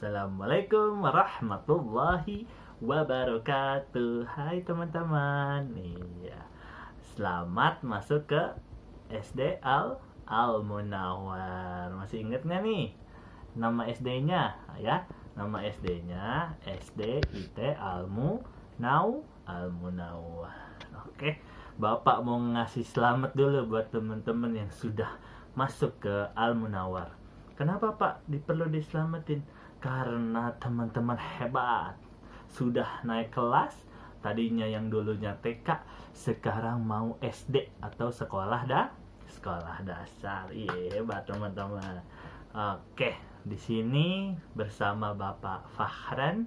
Assalamualaikum warahmatullahi wabarakatuh. Hai teman-teman. Iya. Selamat masuk ke SD Al Munawwar. Masih inget nggak nih nama SD-nya? Ya, nama SD-nya SD IT Al Munawwar. Oke, Bapak mau ngasih selamat dulu buat teman-teman yang sudah masuk ke Al Munawwar. Kenapa Pak perlu diselamatin? Karena teman-teman hebat, sudah naik kelas. Tadinya yang dulunya TK, sekarang mau SD atau sekolah dasar. Iya, hebat teman-teman. Oke, di sini bersama Bapak Fahran,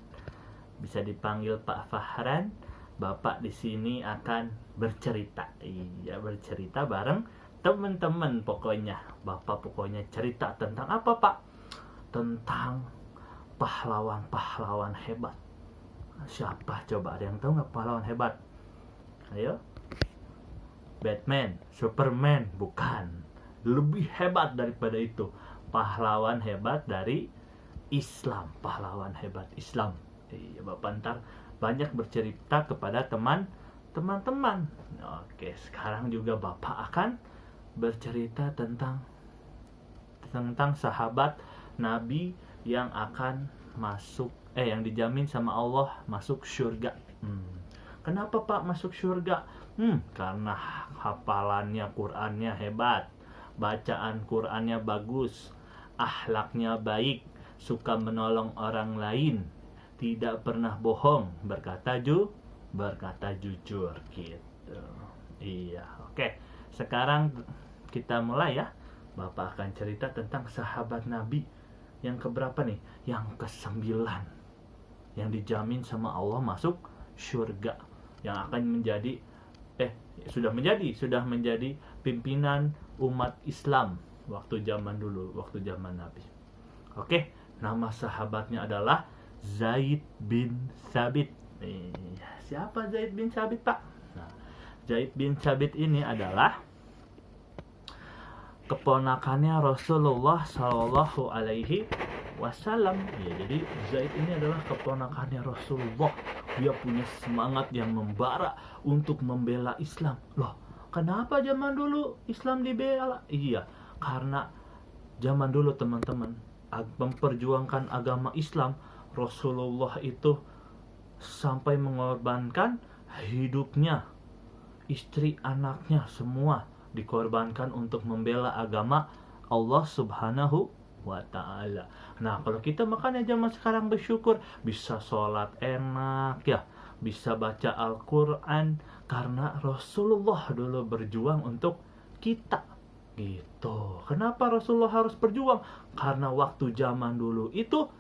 bisa dipanggil Pak Fahran. Bapak di sini akan bercerita. Iya, bercerita bareng teman-teman. Pokoknya Bapak cerita tentang apa Pak? Tentang pahlawan-pahlawan hebat. Siapa coba, ada yang tahu nggak pahlawan hebat? Ayo. Batman, Superman, bukan. Lebih hebat daripada itu. Pahlawan hebat dari Islam. Pahlawan hebat Islam. Iya, Bapak ntar banyak bercerita kepada teman-teman. Oke, sekarang juga Bapak akan bercerita tentang sahabat Nabi yang akan masuk yang dijamin sama Allah masuk surga. Kenapa Pak masuk surga? Karena hafalannya Qur'annya hebat, bacaan Qur'annya bagus, akhlaknya baik, suka menolong orang lain, tidak pernah bohong, berkata jujur gitu. Iya, oke. Sekarang kita mulai ya. Bapak akan cerita tentang sahabat Nabi yang keberapa nih? Yang ke-9, yang dijamin sama Allah masuk surga, yang akan menjadi sudah menjadi pimpinan umat Islam waktu zaman dulu, waktu zaman Nabi. Oke, nama sahabatnya adalah Zaid bin Thabit. Siapa Zaid bin Thabit Pak? Nah, Zaid bin Thabit ini adalah keponakannya Rasulullah Shallallahu Alaihi Wasallam. Ya, jadi Zaid ini adalah keponakannya Rasulullah. Dia punya semangat yang membara untuk membela Islam. Loh, kenapa zaman dulu Islam dibela? Iya, karena zaman dulu teman-teman memperjuangkan agama Islam, Rasulullah itu sampai mengorbankan hidupnya, istri, anaknya, semua dikorbankan untuk membela agama Allah Subhanahu wa ta'ala. Nah, kalau kita makanya zaman sekarang bersyukur bisa sholat enak ya, bisa baca Al-Quran, karena Rasulullah dulu berjuang untuk kita gitu. Kenapa Rasulullah harus berjuang? Karena waktu zaman dulu itu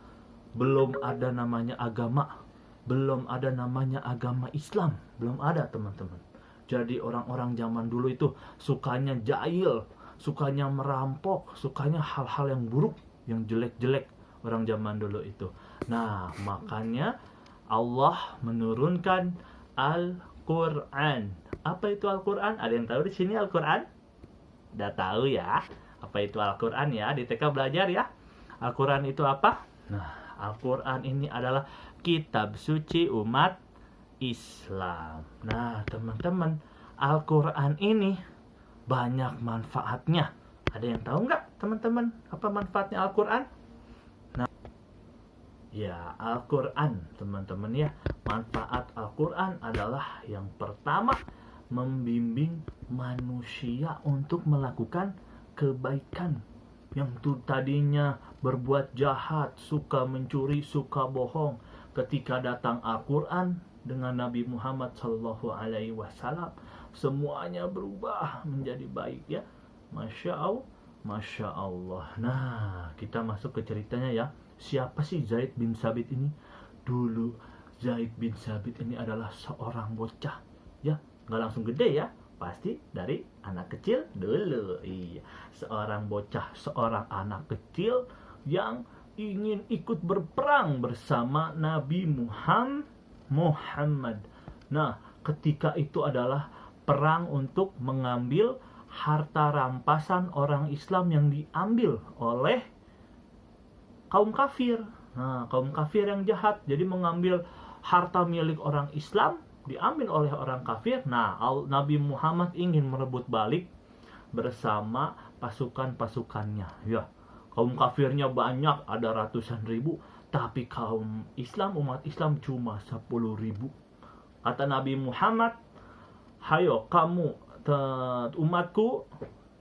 belum ada namanya agama, belum ada namanya agama Islam, belum ada teman-teman. Jadi orang-orang zaman dulu itu sukanya jahil, sukanya merampok, sukanya hal-hal yang buruk, yang jelek-jelek orang zaman dulu itu. Nah, makanya Allah menurunkan Al-Quran. Apa itu Al-Quran? Ada yang tahu di sini Al-Quran? Udah tahu ya? Apa itu Al-Quran ya? Di TK belajar ya? Al-Quran itu apa? Nah, Al-Quran ini adalah kitab suci umat Islam. Nah, teman-teman, Al-Quran ini banyak manfaatnya. Ada yang tahu nggak, teman-teman, apa manfaatnya Al-Quran? Nah, ya, Al-Quran, teman-teman ya, manfaat Al-Quran adalah yang pertama, membimbing manusia untuk melakukan kebaikan. Yang tuh tadinya berbuat jahat, suka mencuri, suka bohong, ketika datang Al-Quran dengan Nabi Muhammad Sallallahu Alaihi Wasallam, semuanya berubah menjadi baik ya. Masya Allah. Nah, kita masuk ke ceritanya ya. Siapa sih Zaid bin Thabit ini? Dulu Zaid bin Thabit ini adalah seorang bocah ya, nggak langsung gede ya, pasti dari anak kecil dulu. Iya, seorang bocah, seorang anak kecil yang ingin ikut berperang bersama Nabi Muhammad. Nah, ketika itu adalah perang untuk mengambil harta rampasan orang Islam yang diambil oleh kaum kafir. Nah, kaum kafir yang jahat jadi mengambil harta milik orang Islam diambil oleh orang kafir. Nah, Nabi Muhammad ingin merebut balik bersama pasukan-pasukannya. Ya, kaum kafirnya banyak, ada ratusan ribu, tapi kaum Islam, umat Islam cuma 10 ribu. Kata Nabi Muhammad, hayo kamu umatku,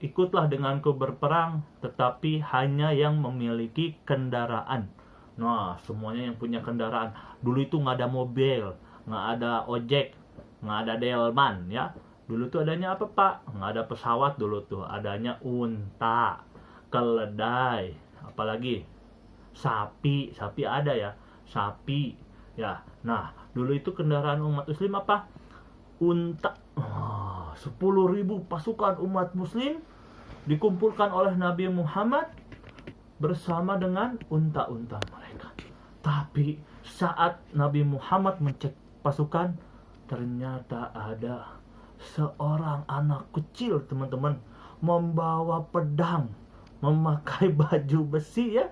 ikutlah denganku berperang, tetapi hanya yang memiliki kendaraan. Nah, semuanya yang punya kendaraan. Dulu itu nggak ada mobil, nggak ada ojek, nggak ada delman, ya. Dulu tuh adanya apa, Pak? Nggak ada pesawat dulu tuh. Adanya unta, keledai, apalagi sapi. Sapi ada ya, sapi. Ya, nah dulu itu kendaraan umat Muslim apa? Unta. 10.000 pasukan umat Muslim dikumpulkan oleh Nabi Muhammad bersama dengan unta-unta mereka. Tapi saat Nabi Muhammad mencek pasukan, ternyata ada seorang anak kecil, teman-teman, membawa pedang, memakai baju besi, ya.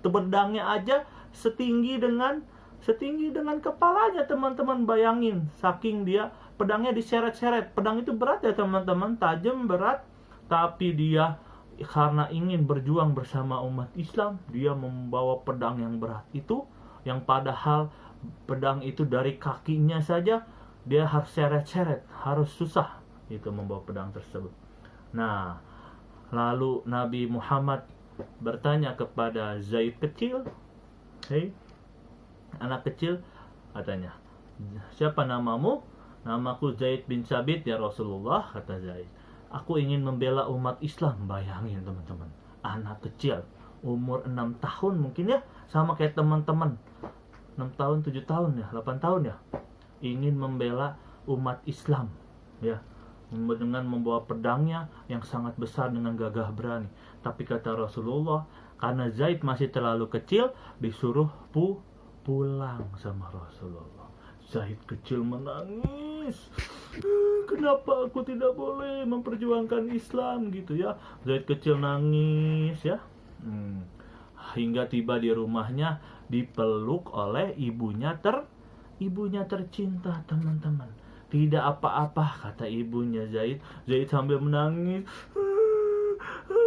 Pedangnya aja setinggi dengan kepalanya, teman-teman. Bayangin, saking dia pedangnya diseret-seret. Pedang itu berat ya, teman-teman, tajam, berat, tapi dia karena ingin berjuang bersama umat Islam, dia membawa pedang yang berat itu, yang padahal pedang itu dari kakinya saja dia harus seret-seret, harus susah itu membawa pedang tersebut. Nah, lalu Nabi Muhammad bertanya kepada Zaid kecil, "Hei, anak kecil," katanya, "siapa namamu?" "Namaku Zaid bin Sabit ya Rasulullah," kata Zaid. "Aku ingin membela umat Islam." Bayangin, teman-teman, anak kecil umur 6 tahun mungkin ya, sama kayak teman-teman, 6 tahun, 7 tahun ya, 8 tahun ya, ingin membela umat Islam, ya, dengan membawa pedangnya yang sangat besar dengan gagah berani. Tapi kata Rasulullah, karena Zaid masih terlalu kecil, disuruh pulang sama Rasulullah. Zaid kecil menangis, "Kenapa aku tidak boleh memperjuangkan Islam?" gitu ya. Zaid kecil nangis, ya. Hingga tiba di rumahnya, dipeluk oleh ibunya tercinta, teman-teman. "Tidak apa-apa," kata ibunya Zaid. Zaid sambil menangis,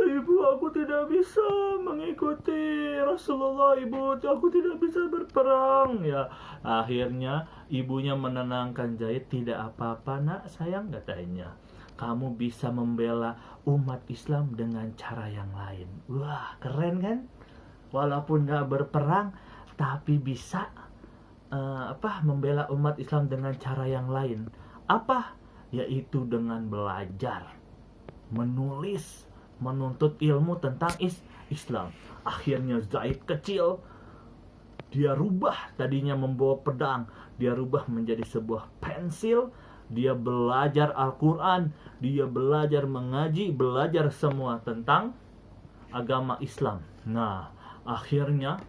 "Ibu, aku tidak bisa mengikuti Rasulullah, ibu, aku tidak bisa berperang." Ya, akhirnya ibunya menenangkan Zaid. "Tidak apa-apa, nak, sayang," katanya. "Kamu bisa membela umat Islam dengan cara yang lain." Wah, keren kan? Walaupun gak berperang, tapi bisa membela umat Islam dengan cara yang lain. Apa? Yaitu dengan belajar, menulis, menuntut ilmu tentang Islam. Akhirnya Zaid kecil, dia rubah, tadinya membawa pedang, dia rubah menjadi sebuah pensil. Dia belajar Al-Quran, dia belajar mengaji, belajar semua tentang agama Islam. Nah, akhirnya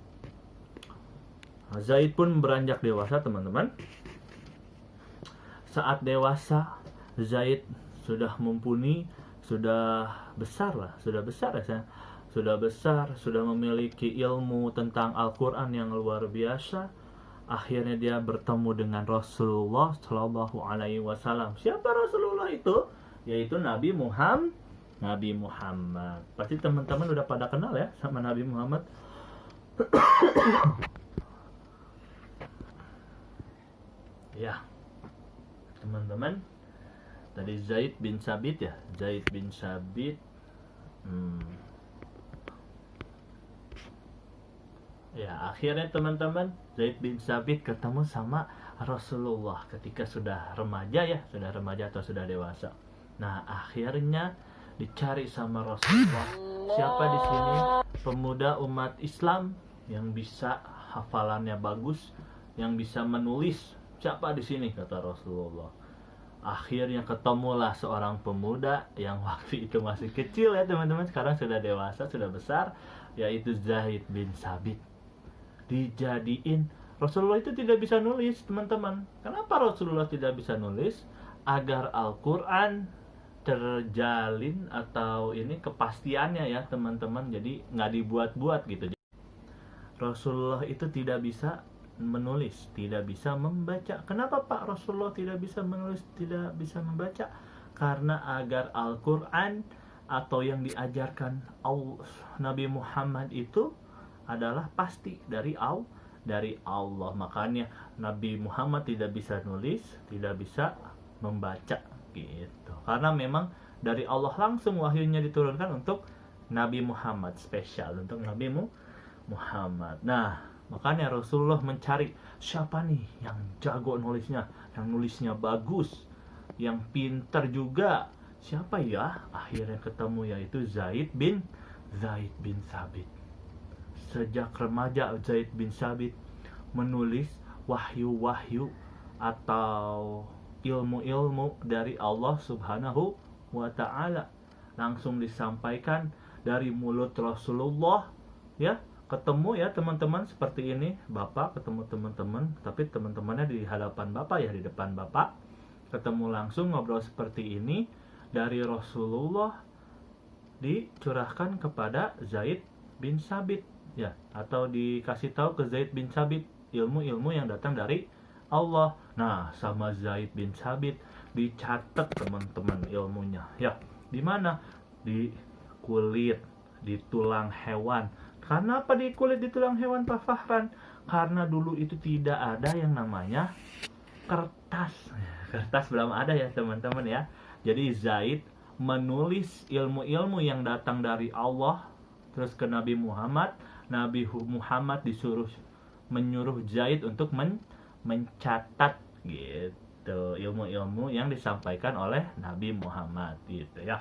Zaid pun beranjak dewasa, teman-teman. Saat dewasa, Zaid sudah mumpuni, sudah besar ya, sudah besar, sudah memiliki ilmu tentang Al-Quran yang luar biasa. Akhirnya dia bertemu dengan Rasulullah Shallallahu Alaihi Wasallam. Siapa Rasulullah itu? Yaitu Nabi Muhammad. Pasti teman-teman udah pada kenal ya sama Nabi Muhammad. Ya, teman-teman, tadi Zaid bin Sabit ya, Zaid bin Sabit. Ya, akhirnya teman-teman, Zaid bin Sabit ketemu sama Rasulullah ketika sudah remaja ya, sudah remaja atau sudah dewasa. Nah, akhirnya dicari sama Rasulullah. Siapa di sini pemuda umat Islam yang bisa hafalannya bagus, yang bisa menulis? Siapa di sini, kata Rasulullah. Akhirnya ketemulah seorang pemuda yang waktu itu masih kecil ya, teman-teman. Sekarang sudah dewasa, sudah besar, yaitu Zaid bin Sabit. Dijadiin, Rasulullah itu tidak bisa nulis, teman-teman. Kenapa Rasulullah tidak bisa nulis? Agar Al-Quran terjalin atau ini kepastiannya ya, teman-teman. Jadi nggak dibuat-buat gitu. Rasulullah itu tidak bisa menulis, tidak bisa membaca. Kenapa Pak Rasulullah tidak bisa menulis, tidak bisa membaca? Karena agar Al-Quran atau yang diajarkan Nabi Muhammad itu adalah pasti dari Allah. Makanya Nabi Muhammad tidak bisa nulis, tidak bisa membaca gitu. Karena memang dari Allah langsung wahyunya diturunkan untuk Nabi Muhammad, spesial untuk Nabi Muhammad. Nah, makanya Rasulullah mencari siapa nih yang jago nulisnya, yang nulisnya bagus, yang pintar juga. Siapa ya? Akhirnya ketemu, yaitu Zaid bin Sabit. Sejak remaja Zaid bin Sabit menulis wahyu-wahyu atau ilmu-ilmu dari Allah Subhanahu wa taala, langsung disampaikan dari mulut Rasulullah, ya. Ketemu ya teman-teman seperti ini, Bapak ketemu teman-teman, tapi teman-temannya di hadapan Bapak ya, di depan Bapak. Ketemu langsung ngobrol seperti ini dari Rasulullah, dicurahkan kepada Zaid bin Sabit ya, atau dikasih tahu ke Zaid bin Sabit ilmu-ilmu yang datang dari Allah. Nah, sama Zaid bin Sabit dicatat teman-teman ilmunya ya. Di mana? Di kulit, di tulang hewan. Karena apa di kulit, di tulang hewan, Pak Fahran? Karena dulu itu tidak ada yang namanya kertas. Kertas belum ada ya teman-teman ya. Jadi Zaid menulis ilmu-ilmu yang datang dari Allah terus ke Nabi Muhammad. Nabi Muhammad menyuruh Zaid untuk mencatat gitu ilmu-ilmu yang disampaikan oleh Nabi Muhammad gitu ya.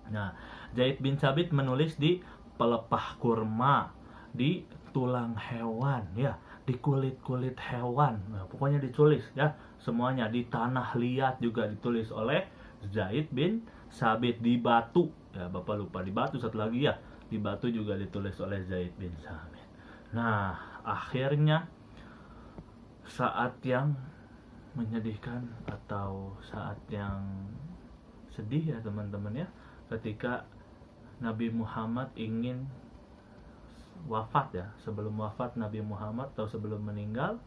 Nah, Zaid bin Sabit menulis di pelepah kurma, di tulang hewan ya, di kulit-kulit hewan. Nah, pokoknya ditulis ya semuanya. Di tanah liat juga ditulis oleh Zaid bin Sabit. Di batu ya, Bapak lupa di batu satu lagi ya, di batu juga ditulis oleh Zaid bin Sabit. Nah, akhirnya saat yang menyedihkan atau saat yang sedih ya teman-teman ya, ketika Nabi Muhammad ingin wafat ya. Sebelum wafat Nabi Muhammad atau sebelum meninggal,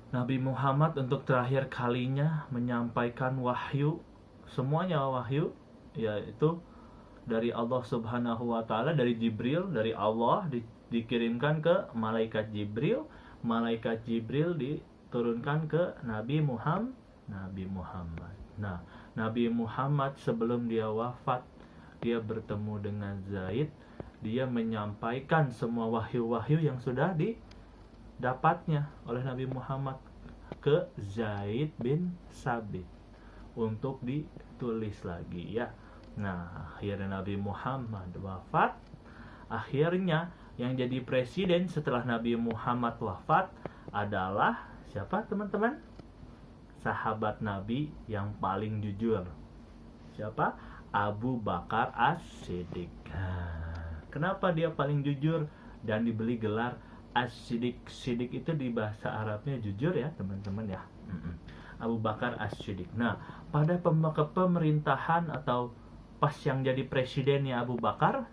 Nabi Muhammad untuk terakhir kalinya menyampaikan wahyu, semuanya wahyu, yaitu dari Allah Subhanahu wa taala, dari Jibril, dari Allah dikirimkan ke malaikat Jibril. Malaikat Jibril diturunkan ke Nabi Muhammad. Nah, Nabi Muhammad sebelum dia wafat, dia bertemu dengan Zaid. Dia menyampaikan semua wahyu-wahyu yang sudah didapatnya oleh Nabi Muhammad ke Zaid bin Sabit untuk ditulis lagi ya. Nah, akhirnya Nabi Muhammad wafat. Akhirnya yang jadi presiden setelah Nabi Muhammad wafat adalah siapa teman-teman? Sahabat Nabi yang paling jujur. Siapa? Abu Bakar As-Siddiq. Kenapa dia paling jujur dan diberi gelar As-Siddiq? Siddiq itu di bahasa Arabnya jujur ya teman-teman ya. Abu Bakar As-Siddiq. Nah, pada pemerintahan atau pas yang jadi presidennya Abu Bakar,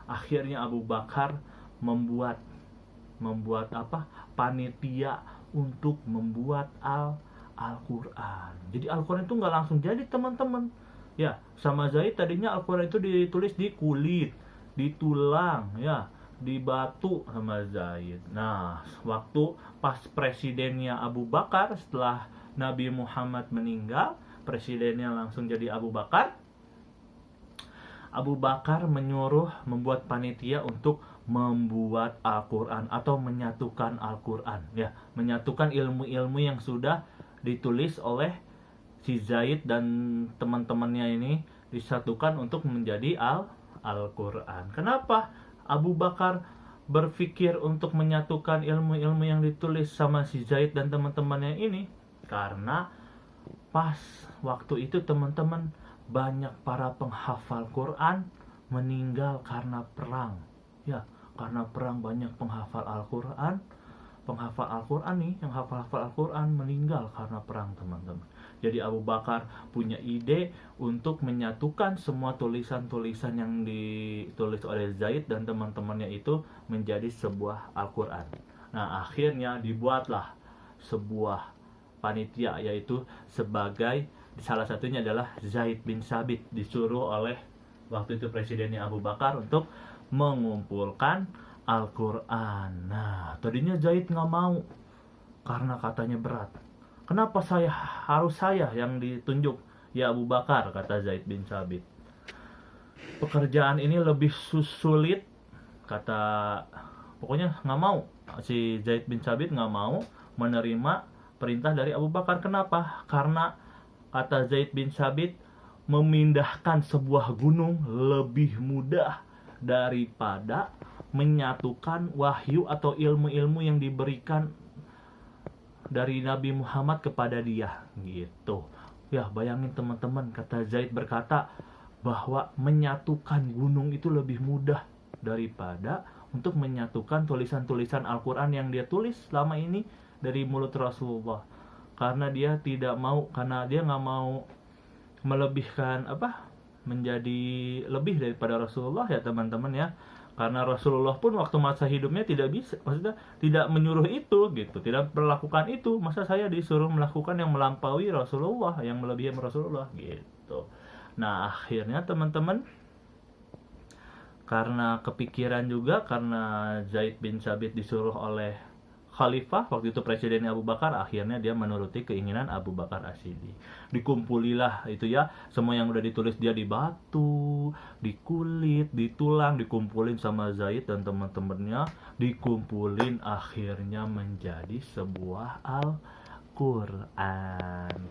akhirnya Abu Bakar membuat apa? Panitia untuk membuat Al-Quran. Jadi Al-Quran itu nggak langsung jadi teman-teman. Ya, sama Zaid tadinya Al-Quran itu ditulis di kulit, di tulang, ya, di batu sama Zaid. Nah, waktu pas presidennya Abu Bakar setelah Nabi Muhammad meninggal, presidennya langsung jadi Abu Bakar. Abu Bakar menyuruh membuat panitia untuk membuat Al-Quran atau menyatukan Al-Quran, ya, menyatukan ilmu-ilmu yang sudah ditulis oleh si Zaid dan teman-temannya ini, disatukan untuk menjadi Al-Quran. Kenapa Abu Bakar berpikir untuk menyatukan ilmu-ilmu yang ditulis sama si Zaid dan teman-temannya ini? Karena pas waktu itu teman-teman, banyak para penghafal Quran meninggal karena perang. Ya, karena perang banyak penghafal Al-Quran penghafal Al-Quran nih, yang hafal-hafal Al-Quran meninggal karena perang, teman-teman. Jadi Abu Bakar punya ide untuk menyatukan semua tulisan-tulisan yang ditulis oleh Zaid dan teman-temannya itu menjadi sebuah Al-Quran. Nah, akhirnya dibuatlah sebuah panitia, yaitu sebagai salah satunya adalah Zaid bin Sabit, disuruh oleh waktu itu presidennya Abu Bakar untuk mengumpulkan Al-Quran. Nah, tadinya Zaid nggak mau karena katanya berat. Kenapa harus saya yang ditunjuk? Ya Abu Bakar, kata Zaid bin Sabit. Pekerjaan ini lebih sulit, kata, pokoknya nggak mau. Si Zaid bin Sabit nggak mau menerima perintah dari Abu Bakar. Kenapa? Karena kata Zaid bin Sabit, memindahkan sebuah gunung lebih mudah daripada menyatukan wahyu atau ilmu-ilmu yang diberikan dari Nabi Muhammad kepada dia, gitu. Ya, bayangin teman-teman, kata Zaid berkata bahwa menyatukan gunung itu lebih mudah daripada untuk menyatukan tulisan-tulisan Al-Quran yang dia tulis selama ini dari mulut Rasulullah. Karena dia nggak mau melebihkan menjadi lebih daripada Rasulullah, ya teman-teman ya. Karena Rasulullah pun waktu masa hidupnya tidak bisa, maksudnya tidak menyuruh itu gitu, tidak melakukan itu. Masa saya disuruh melakukan yang melampaui Rasulullah, yang melebihi Rasulullah gitu. Nah, akhirnya teman-teman, karena kepikiran juga, karena Zaid bin Sabit disuruh oleh Khalifah, waktu itu presidennya Abu Bakar, akhirnya dia menuruti keinginan Abu Bakar As-Siddiq. Dikumpulilah itu ya, semua yang udah ditulis dia di batu, di kulit, di tulang, dikumpulin sama Zaid dan teman-temannya, dikumpulin akhirnya menjadi sebuah Al-Quran.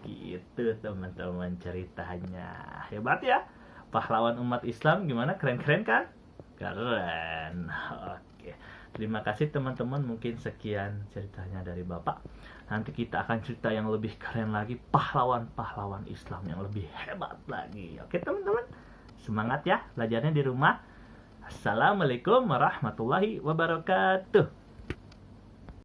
Gitu teman-teman ceritanya. Hebat ya, pahlawan umat Islam, gimana, keren-keren kan? Keren. Oke. Terima kasih teman-teman, mungkin sekian ceritanya dari Bapak. Nanti kita akan cerita yang lebih keren lagi, pahlawan-pahlawan Islam yang lebih hebat lagi. Oke teman-teman, semangat ya belajarnya di rumah. Assalamualaikum warahmatullahi wabarakatuh.